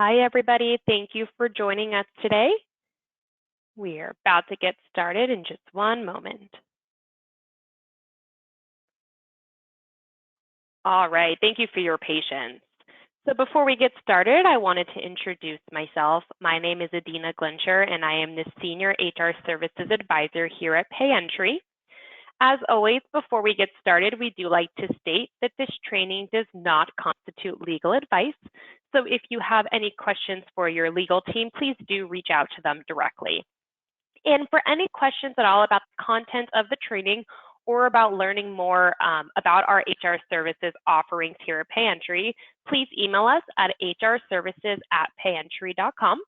Hi, everybody. Thank you for joining us today. We are about to get started in just one moment. All right, thank you for your patience. So before we get started, I wanted to introduce myself. My name is Adina Glencher, and I am the Senior HR Services Advisor here at PayEntry. As always, before we get started, we do like to state that this training does not constitute legal advice. So if you have any questions for your legal team, please do reach out to them directly. And for any questions at all about the content of the training or about learning more about our HR services offerings here at PayEntry, please email us at hrservices@payentry.com.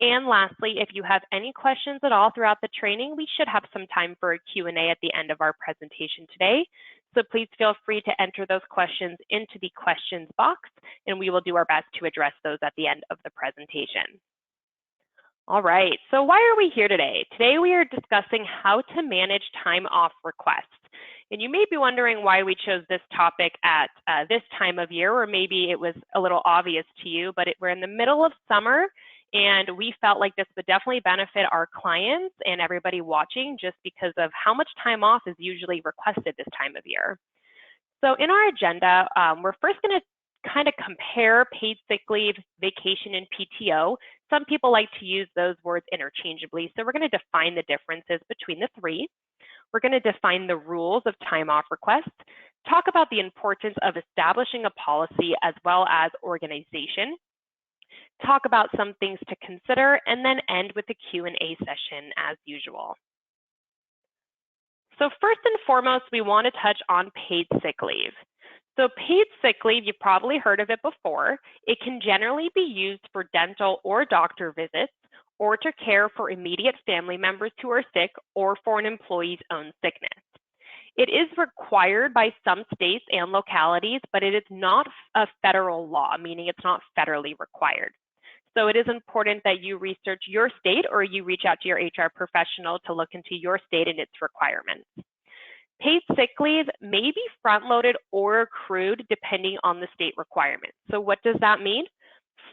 And lastly, if you have any questions at all throughout the training, we should have some time for a Q&A at the end of our presentation today. So please feel free to enter those questions into the questions box, and we will do our best to address those at the end of the presentation. All right, so why are we here today? Today we are discussing how to manage time off requests. And you may be wondering why we chose this topic at this time of year, or maybe it was a little obvious to you, but we're in the middle of summer, and we felt like this would definitely benefit our clients and everybody watching just because of how much time off is usually requested this time of year. So in our agenda, we're first going to kind of compare paid sick leave, vacation, and PTO. Some people like to use those words interchangeably, so we're going to define the differences between the three. We're going to define the rules of time off requests, talk about the importance of establishing a policy as well as organization, talk about some things to consider, and then end with the Q&A session as usual. So first and foremost, we want to touch on paid sick leave. So paid sick leave, you've probably heard of it before. It can generally be used for dental or doctor visits, or to care for immediate family members who are sick, or for an employee's own sickness. It is required by some states and localities, but it is not a federal law, meaning it's not federally required. So it is important that you research your state or you reach out to your HR professional to look into your state and its requirements. Paid sick leave may be front-loaded or accrued depending on the state requirements. So what does that mean?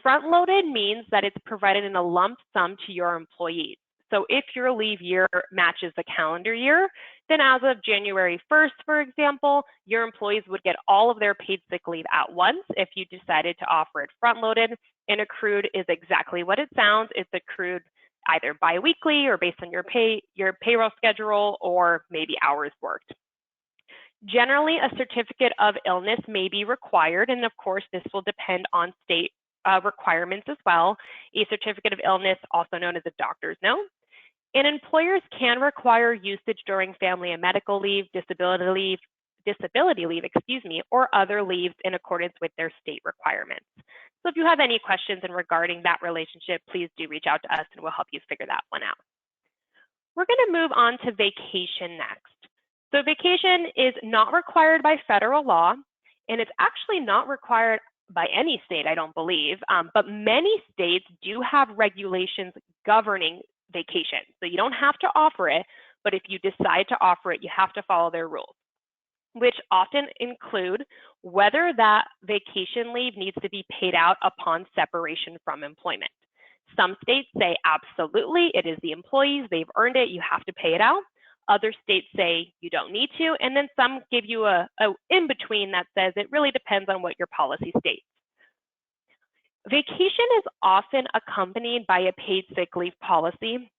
Front-loaded means that it's provided in a lump sum to your employees. So if your leave year matches the calendar year, then as of January 1st, for example, your employees would get all of their paid sick leave at once if you decided to offer it front-loaded. And accrued is exactly what it sounds. It's accrued either biweekly or based on your payroll schedule or maybe hours worked. Generally, a certificate of illness may be required, and of course, this will depend on state requirements as well. A certificate of illness, also known as a doctor's note. And employers can require usage during family and medical leave, disability leave, or other leaves in accordance with their state requirements. So if you have any questions regarding that relationship, please do reach out to us and we'll help you figure that one out. We're going to move on to vacation next. So vacation is not required by federal law, and it's actually not required by any state, I don't believe, but many states do have regulations governing vacation. So you don't have to offer it, but if you decide to offer it, you have to follow their rules, which often include whether that vacation leave needs to be paid out upon separation from employment. Some states say absolutely, it is the employees, they've earned it, you have to pay it out. Other states say you don't need to, and then some give you a in-between that says it really depends on what your policy states. Vacation is often accompanied by a paid sick leave policy,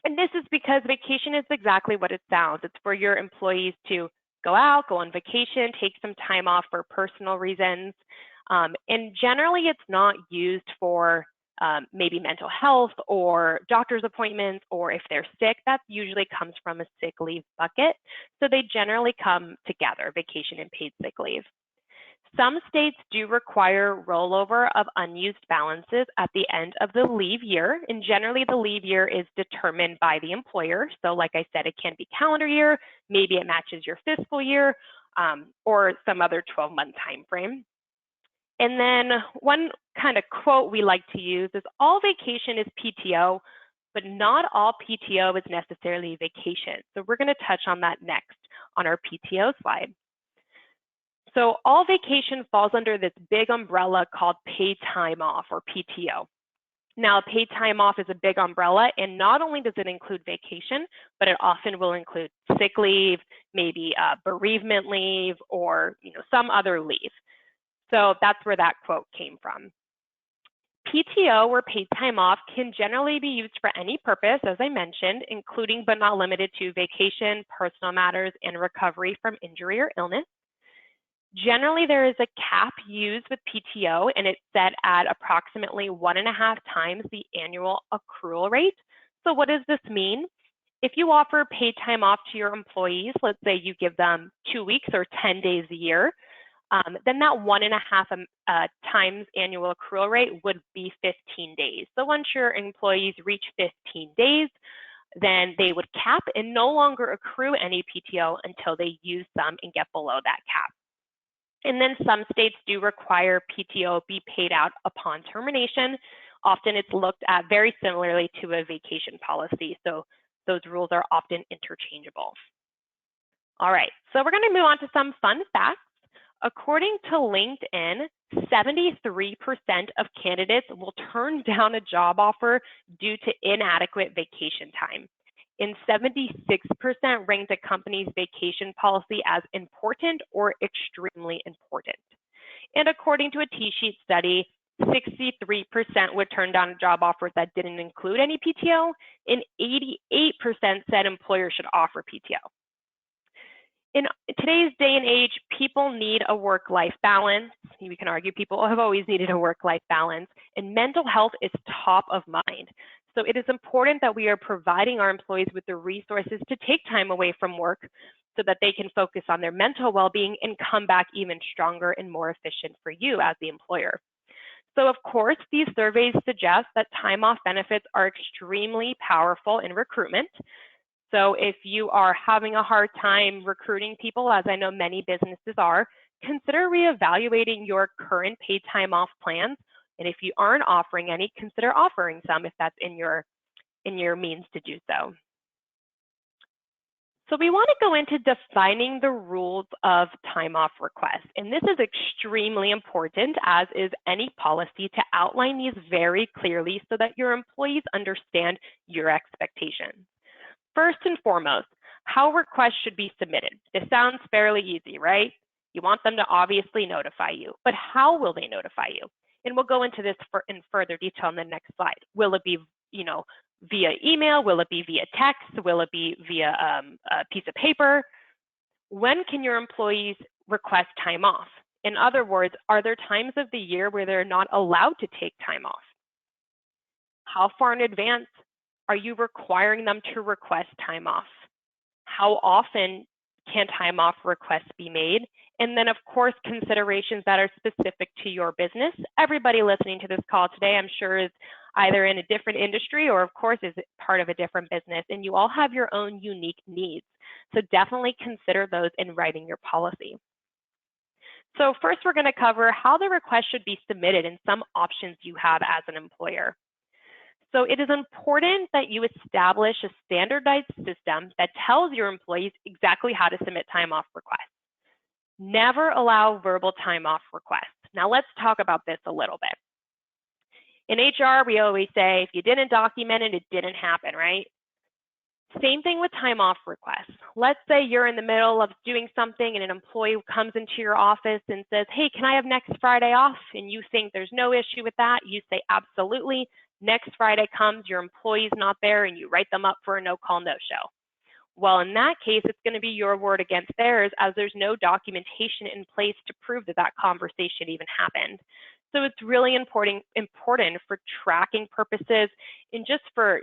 and this is because vacation is exactly what it sounds. It's for your employees to go out, go on vacation, take some time off for personal reasons, and generally it's not used for maybe mental health or doctor's appointments, or if they're sick, that usually comes from a sick leave bucket. So they generally come together, vacation and paid sick leave. Some states do require rollover of unused balances at the end of the leave year, and generally the leave year is determined by the employer. So like I said, it can be calendar year, maybe it matches your fiscal year, or some other 12-month time frame. And then one kind of quote we like to use is all vacation is PTO, but not all PTO is necessarily vacation. So we're going to touch on that next on our PTO slide. So all vacation falls under this big umbrella called paid time off, or PTO. Now, paid time off is a big umbrella, and not only does it include vacation, but it often will include sick leave, maybe bereavement leave, or some other leave. So that's where that quote came from. PTO, or paid time off, can generally be used for any purpose, as I mentioned, including but not limited to vacation, personal matters, and recovery from injury or illness. Generally, there is a cap used with PTO, and it's set at approximately 1.5 times the annual accrual rate. So what does this mean? If you offer paid time off to your employees, let's say you give them 2 weeks or 10 days a year, then that 1.5 times annual accrual rate would be 15 days. So once your employees reach 15 days, then they would cap and no longer accrue any PTO until they use some and get below that cap. And then some states do require PTO be paid out upon termination. Often it's looked at very similarly to a vacation policy, so those rules are often interchangeable. All right, so we're going to move on to some fun facts. According to LinkedIn, 73% of candidates will turn down a job offer due to inadequate vacation time. And 76% ranked a company's vacation policy as important or extremely important. And according to a T-Sheet study, 63% would turn down job offers that didn't include any PTO, and 88% said employers should offer PTO. In today's day and age, people need a work-life balance. We can argue people have always needed a work-life balance, and mental health is top of mind. So it is important that we are providing our employees with the resources to take time away from work so that they can focus on their mental well-being and come back even stronger and more efficient for you as the employer. So of course, these surveys suggest that time off benefits are extremely powerful in recruitment. So if you are having a hard time recruiting people, as I know many businesses are, consider reevaluating your current paid time off plans. And if you aren't offering any, consider offering some if that's in your means to do so. So we want to go into defining the rules of time off requests. And this is extremely important, as is any policy, to outline these very clearly so that your employees understand your expectations. First and foremost, how requests should be submitted. This sounds fairly easy, right? You want them to obviously notify you, but how will they notify you? And we'll go into this in further detail in the next slide. Will it be, via email? Will it be via text? Will it be via a piece of paper? When can your employees request time off? In other words, are there times of the year where they're not allowed to take time off? How far in advance are you requiring them to request time off? How often can time off requests be made? And then, of course, considerations that are specific to your business. Everybody listening to this call today, I'm sure, is either in a different industry or, of course, is part of a different business. And you all have your own unique needs. So definitely consider those in writing your policy. So first, we're going to cover how the request should be submitted and some options you have as an employer. So it is important that you establish a standardized system that tells your employees exactly how to submit time off requests. Never allow verbal time off requests. Now let's talk about this a little bit. In HR, we always say, if you didn't document it, it didn't happen, right? Same thing with time off requests. Let's say you're in the middle of doing something and an employee comes into your office and says, hey, can I have next Friday off? And you think there's no issue with that. You say, absolutely. Next Friday comes, your employee's not there, and you write them up for a no-call, no-show. Well, in that case, it's going to be your word against theirs, as there's no documentation in place to prove that that conversation even happened. So it's really important for tracking purposes and just for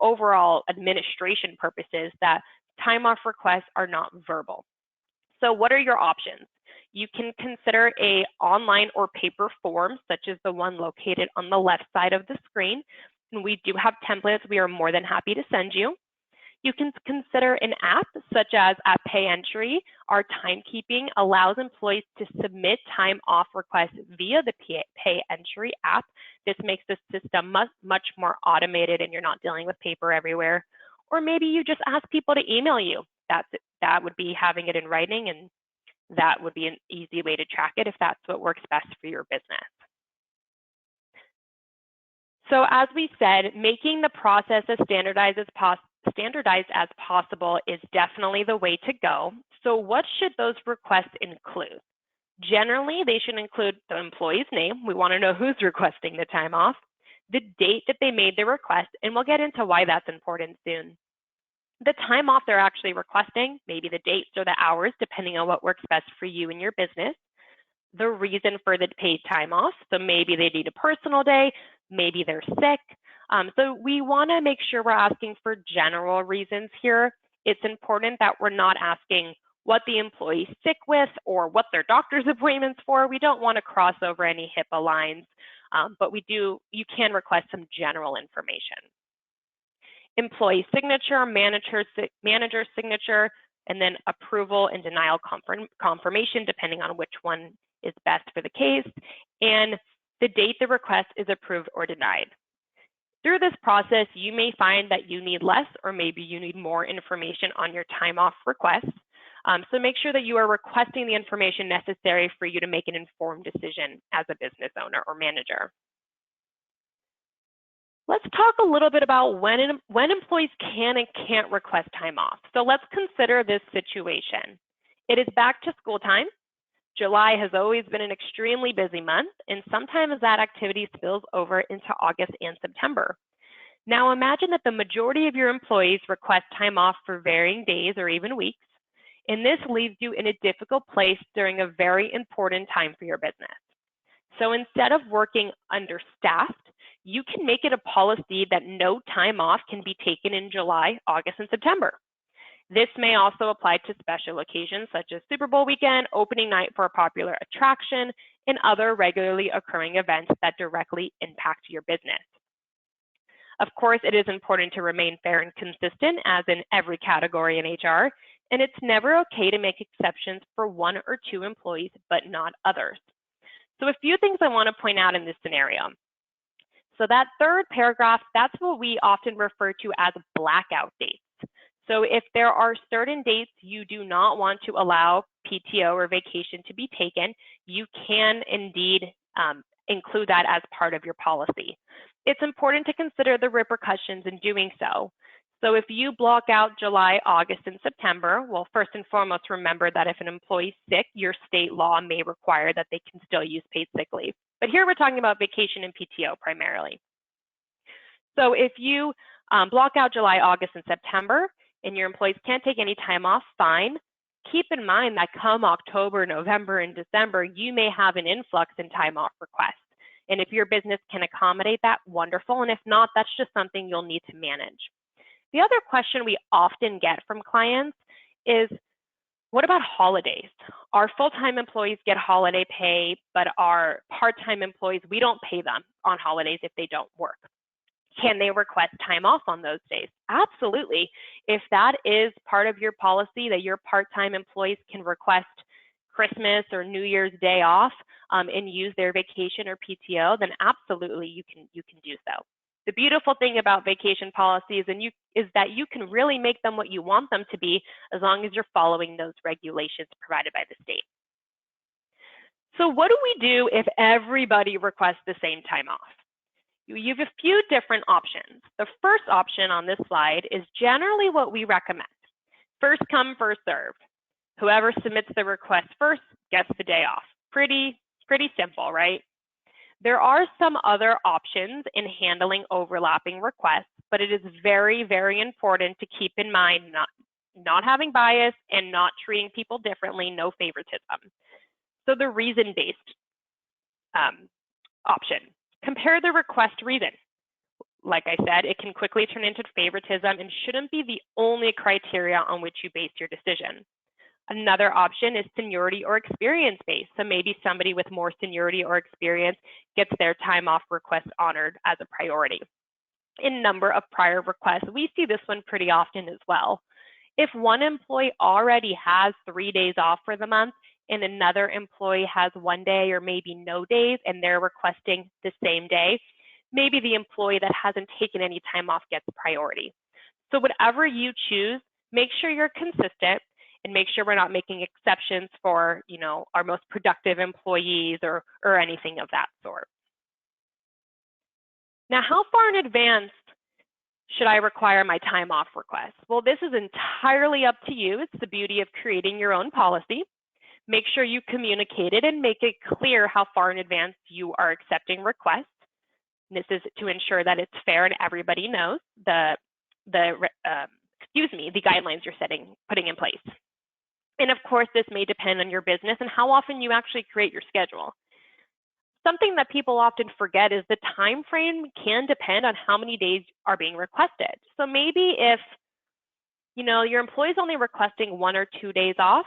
overall administration purposes that time off requests are not verbal. So what are your options? You can consider an online or paper form, such as the one located on the left side of the screen. And we do have templates we are more than happy to send you. You can consider an app such as at Pay Entry. Our timekeeping allows employees to submit time off requests via the Pay Entry app. This makes the system much more automated and you're not dealing with paper everywhere. Or maybe you just ask people to email you. That would be having it in writing, and that would be an easy way to track it if that's what works best for your business. So as we said, making the process as standardized as possible is definitely the way to go. So what should those requests include? Generally, they should include the employee's name. We want to know who's requesting the time off, the date that they made the request, and we'll get into why that's important soon. The time off they're actually requesting, maybe the dates or the hours, depending on what works best for you and your business. The reason for the paid time off, so maybe they need a personal day, maybe they're sick. So we want to make sure we're asking for general reasons here. It's important that we're not asking what the employee's sick with or what their doctor's appointment's for. We don't want to cross over any HIPAA lines, but you can request some general information. Employee signature, manager signature, and then approval and denial confirmation, depending on which one is best for the case, and the date the request is approved or denied. Through this process, you may find that you need less or maybe you need more information on your time off request. So make sure that you are requesting the information necessary for you to make an informed decision as a business owner or manager. Let's talk a little bit about when employees can and can't request time off. So let's consider this situation. It is back to school time. July has always been an extremely busy month, and sometimes that activity spills over into August and September. Now imagine that the majority of your employees request time off for varying days or even weeks, and this leaves you in a difficult place during a very important time for your business. So instead of working understaffed, you can make it a policy that no time off can be taken in July, August, and September. This may also apply to special occasions such as Super Bowl weekend, opening night for a popular attraction, and other regularly occurring events that directly impact your business. Of course, it is important to remain fair and consistent, as in every category in HR, and it's never okay to make exceptions for one or two employees, but not others. So a few things I want to point out in this scenario. So that third paragraph, that's what we often refer to as blackout dates. So if there are certain dates you do not want to allow PTO or vacation to be taken, you can indeed include that as part of your policy. It's important to consider the repercussions in doing so. So if you block out July, August, and September, well, first and foremost, remember that if an employee is sick, your state law may require that they can still use paid sick leave. But here we're talking about vacation and PTO primarily. So if you block out July, August, and September, and your employees can't take any time off, fine. Keep in mind that come October, November, and December, you may have an influx in time off requests. And if your business can accommodate that, wonderful. And if not, that's just something you'll need to manage. The other question we often get from clients is, what about holidays? Our full-time employees get holiday pay, but our part-time employees, we don't pay them on holidays if they don't work. Can they request time off on those days? Absolutely. If that is part of your policy that your part-time employees can request Christmas or New Year's Day off and use their vacation or PTO, then absolutely you can do so. The beautiful thing about vacation policies is that you can really make them what you want them to be as long as you're following those regulations provided by the state. So what do we do if everybody requests the same time off? You have a few different options. The first option on this slide is generally what we recommend. First come, first served. Whoever submits the request first gets the day off. Pretty simple, right? There are some other options in handling overlapping requests, but it is very, very important to keep in mind not having bias and not treating people differently, no favoritism. So the reason-based option. Compare the request reason. Like I said, it can quickly turn into favoritism and shouldn't be the only criteria on which you base your decision. Another option is seniority or experience based. So maybe somebody with more seniority or experience gets their time off request honored as a priority. In number of prior requests, we see this one pretty often as well. If one employee already has 3 days off for the month and another employee has 1 day or maybe no days and they're requesting the same day, maybe the employee that hasn't taken any time off gets priority. So whatever you choose, make sure you're consistent and make sure we're not making exceptions for, our most productive employees or anything of that sort. Now, how far in advance should I require my time off request? Well, this is entirely up to you. It's the beauty of creating your own policy. Make sure you communicate it and make it clear how far in advance you are accepting requests. This is to ensure that it's fair and everybody knows the guidelines you're putting in place. And of course, this may depend on your business and how often you actually create your schedule. Something that people often forget is the time frame can depend on how many days are being requested. So maybe if your employee is only requesting 1 or 2 days off,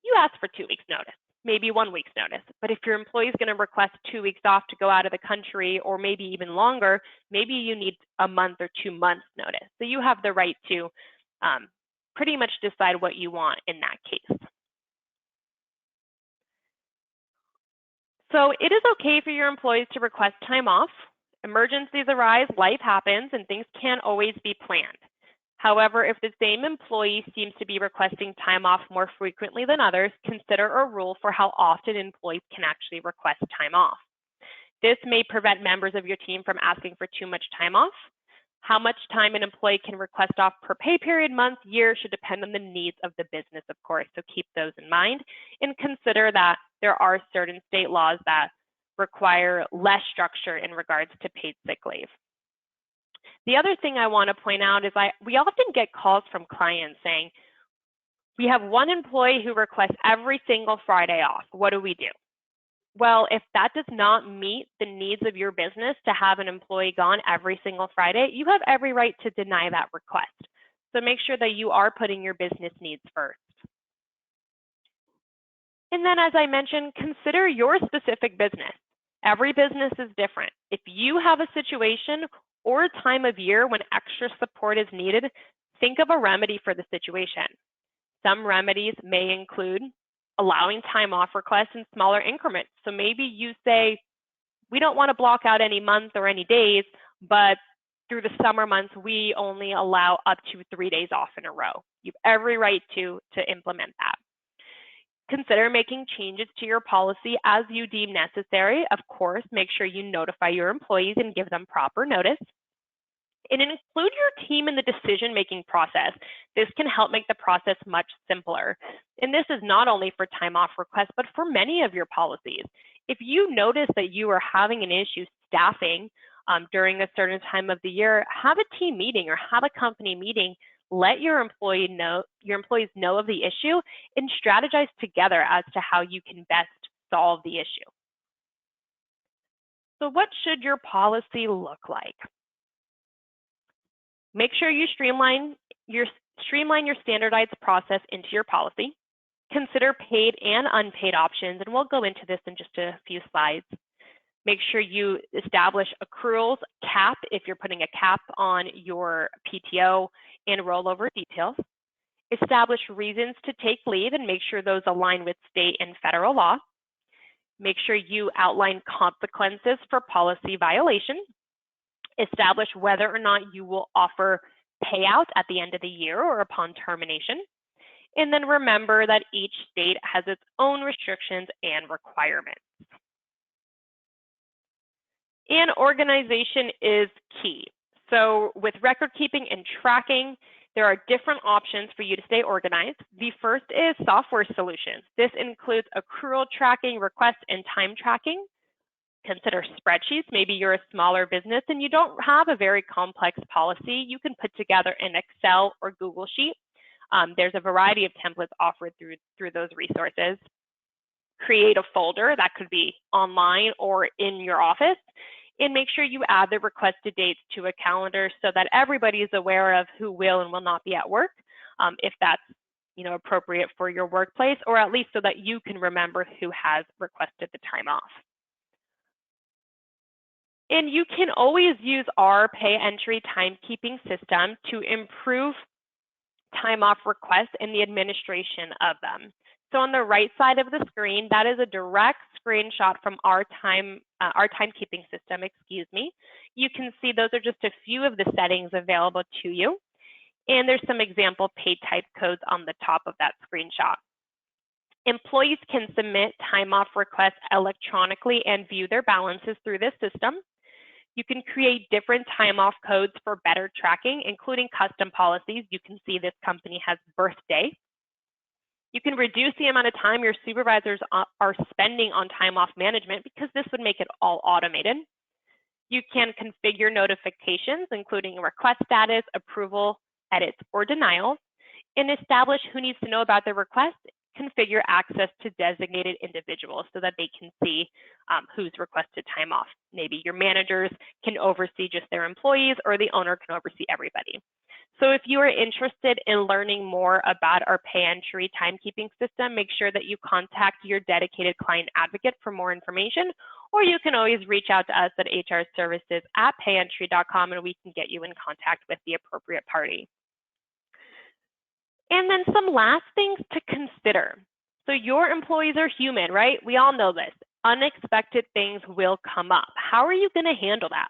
you ask for 2 weeks notice, maybe 1 week's notice. But if your employee is going to request 2 weeks off to go out of the country, or maybe even longer, maybe you need a month or 2 months notice. So you have the right to pretty much decide what you want in that case. So it is okay for your employees to request time off. Emergencies arise, life happens, and things can't always be planned. However, if the same employee seems to be requesting time off more frequently than others, consider a rule for how often employees can actually request time off. This may prevent members of your team from asking for too much time off. How much time an employee can request off per pay period, month, year should depend on the needs of the business, of course, so keep those in mind. And consider that there are certain state laws that require less structure in regards to paid sick leave. The other thing I want to point out is we often get calls from clients saying, we have one employee who requests every single Friday off. What do we do? Well, if that does not meet the needs of your business to have an employee gone every single Friday, you have every right to deny that request. So make sure that you are putting your business needs first. And then, as I mentioned, consider your specific business. Every business is different. If you have a situation or a time of year when extra support is needed, think of a remedy for the situation. Some remedies may include allowing time off requests in smaller increments. So maybe you say, we don't want to block out any month or any days, but through the summer months, we only allow up to 3 days off in a row. You have every right to implement that. Consider making changes to your policy as you deem necessary. Of course, make sure you notify your employees and give them proper notice. And include your team in the decision-making process. This can help make the process much simpler. And this is not only for time off requests, but for many of your policies. If you notice that you are having an issue staffing during a certain time of the year, have a team meeting or have a company meeting. Let your employees know of the issue and strategize together as to how you can best solve the issue. So what should your policy look like? Make sure you streamline your standardized process into your policy. Consider paid and unpaid options, and we'll go into this in just a few slides. Make sure you establish accruals, cap, if you're putting a cap on your PTO, and rollover details. Establish reasons to take leave and make sure those align with state and federal law. Make sure you outline consequences for policy violation. Establish whether or not you will offer payout at the end of the year or upon termination. And then remember that each state has its own restrictions and requirements. And organization is key. So with record keeping and tracking, there are different options for you to stay organized. The first is software solutions. This includes accrual tracking, request, and time tracking. Consider spreadsheets. Maybe you're a smaller business and you don't have a very complex policy. You can put together an Excel or Google Sheet. There's a variety of templates offered through those resources. Create a folder that could be online or in your office, and make sure you add the requested dates to a calendar so that everybody is aware of who will and will not be at work, if that's appropriate for your workplace, or at least so that you can remember who has requested the time off. And you can always use our pay entry timekeeping system to improve time off requests and the administration of them. So on the right side of the screen, that is a direct screenshot from our timekeeping system, You can see those are just a few of the settings available to you. And there's some example paid type codes on the top of that screenshot. Employees can submit time off requests electronically and view their balances through this system. You can create different time off codes for better tracking, including custom policies. You can see this company has birthday. You can reduce the amount of time your supervisors are spending on time off management because this would make it all automated. You can configure notifications, including request status, approval, edits, or denials, and establish who needs to know about the request. Configure access to designated individuals so that they can see who's requested time off. Maybe your managers can oversee just their employees, or the owner can oversee everybody. So if you are interested in learning more about our pay entry timekeeping system, make sure that you contact your dedicated client advocate for more information, or you can always reach out to us at hrservices@payentry.com and we can get you in contact with the appropriate party. And then some last things to consider. So your employees are human, right? We all know this. Unexpected things will come up. How are you going to handle that?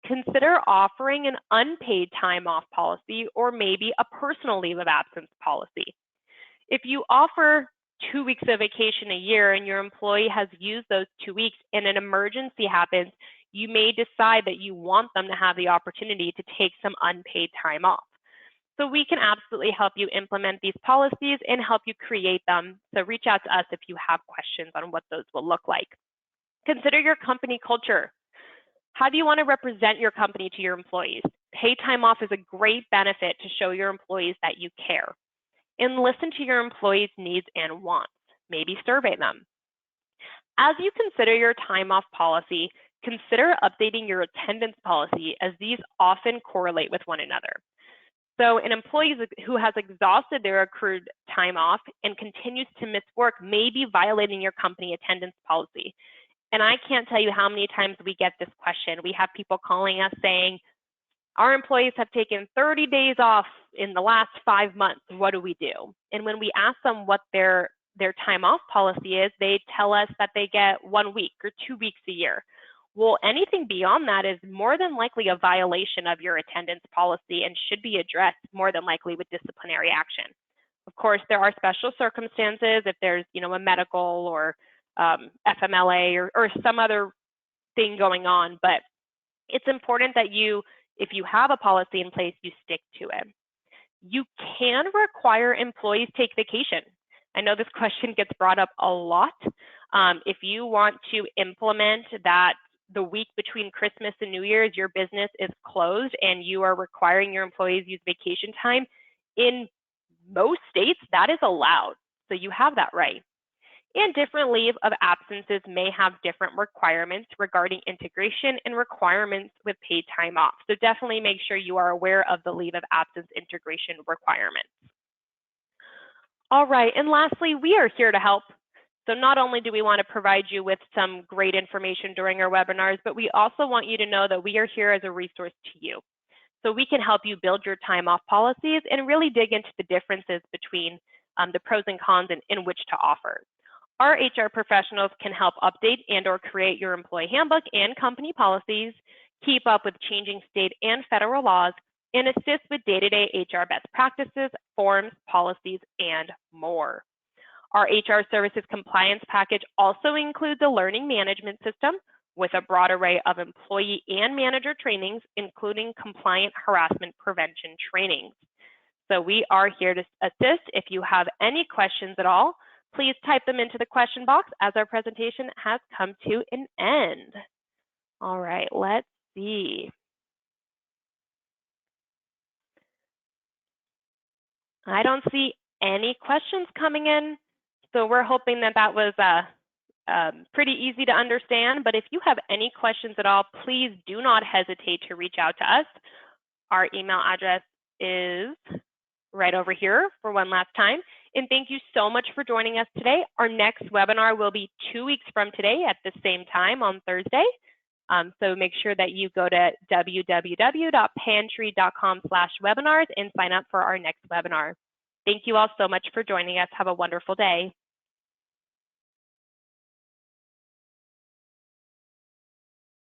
Consider offering an unpaid time off policy or maybe a personal leave of absence policy. If you offer 2 weeks of vacation a year and your employee has used those 2 weeks and an emergency happens, you may decide that you want them to have the opportunity to take some unpaid time off. So we can absolutely help you implement these policies and help you create them. So reach out to us if you have questions on what those will look like. Consider your company culture. How do you want to represent your company to your employees? Paid time off is a great benefit to show your employees that you care. And listen to your employees' needs and wants. Maybe survey them. As you consider your time off policy, consider updating your attendance policy, as these often correlate with one another. So an employee who has exhausted their accrued time off and continues to miss work may be violating your company attendance policy. And I can't tell you how many times we get this question. We have people calling us saying, our employees have taken 30 days off in the last 5 months. What do we do? And when we ask them what their time off policy is, they tell us that they get 1 week or 2 weeks a year. Well, anything beyond that is more than likely a violation of your attendance policy and should be addressed more than likely with disciplinary action. Of course, there are special circumstances if there's, a medical or FMLA or some other thing going on, but it's important that if you have a policy in place, you stick to it. You can require employees take vacation. I know this question gets brought up a lot. If you want to implement that the week between Christmas and New Year's, your business is closed and you are requiring your employees use vacation time, in most states, that is allowed. So you have that right. And different leave of absences may have different requirements regarding integration and requirements with paid time off. So definitely make sure you are aware of the leave of absence integration requirements. All right, and lastly, we are here to help. So not only do we want to provide you with some great information during our webinars, but we also want you to know that we are here as a resource to you. So we can help you build your time off policies and really dig into the differences between the pros and cons and in which to offer. Our HR professionals can help update and/or create your employee handbook and company policies, keep up with changing state and federal laws, and assist with day-to-day HR best practices, forms, policies, and more. Our HR services compliance package also includes a learning management system with a broad array of employee and manager trainings, including compliant harassment prevention trainings. So we are here to assist. If you have any questions at all, please type them into the question box as our presentation has come to an end. All right, let's see. I don't see any questions coming in, so we're hoping that that was pretty easy to understand. But if you have any questions at all, please do not hesitate to reach out to us. Our email address is right over here for one last time. And thank you so much for joining us today. Our next webinar will be 2 weeks from today at the same time on Thursday. So make sure that you go to www.pantry.com/webinars and sign up for our next webinar. Thank you all so much for joining us. Have a wonderful day.